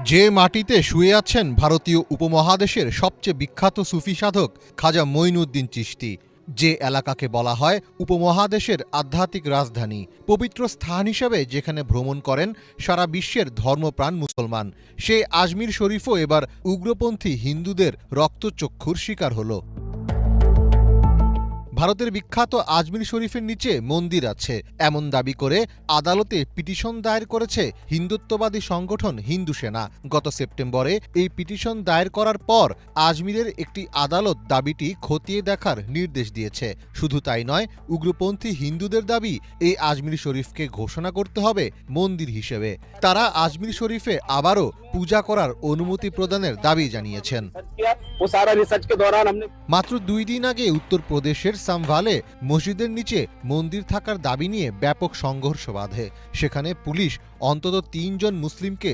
যে মাটিতে শুয়ে আছেন ভারতীয় উপমহাদেশের সবচেয়ে বিখ্যাত সুফি সাধক খাজা মঈনুদ্দিন চিশতি, যে এলাকাকে বলা হয় উপমহাদেশের আধ্যাত্মিক রাজধানী, পবিত্র স্থান হিসেবে যেখানে ভ্রমণ করেন সারা বিশ্বের ধর্মপ্রাণ মুসলমান, সেই আজমির শরীফও এবার উগ্রপন্থী হিন্দুদের রক্তচক্ষুর শিকার হল। ভারতের বিখ্যাত আজমির শরীফের নিচে মন্দির আছে এমন দাবি করে আদালতে পিটিশন দায়ের করেছে হিন্দুত্ববাদী সংগঠন হিন্দু সেনা। গত সেপ্টেম্বরে এই পিটিশন দায়ের করার পর আজমিরের একটি আদালত দাবিটি খতিয়ে দেখার নির্দেশ দিয়েছে। শুধু তাই নয়, উগ্রপন্থী হিন্দুদের দাবি এই আজমির শরীফকে ঘোষণা করতে হবে মন্দির হিসেবে। তারা আজমির শরীফে আবারও পূজা করার অনুমতি প্রদানের দাবি জানিয়েছেন। মাত্র 2 দিন আগে উত্তরপ্রদেশের সাম্ভালে মসজিদের নিচে মন্দির থাকার দাবি নিয়ে ব্যাপক সংঘর্ষ বাধে। সেখানে পুলিশ অন্তত 3 জন মুসলিমকে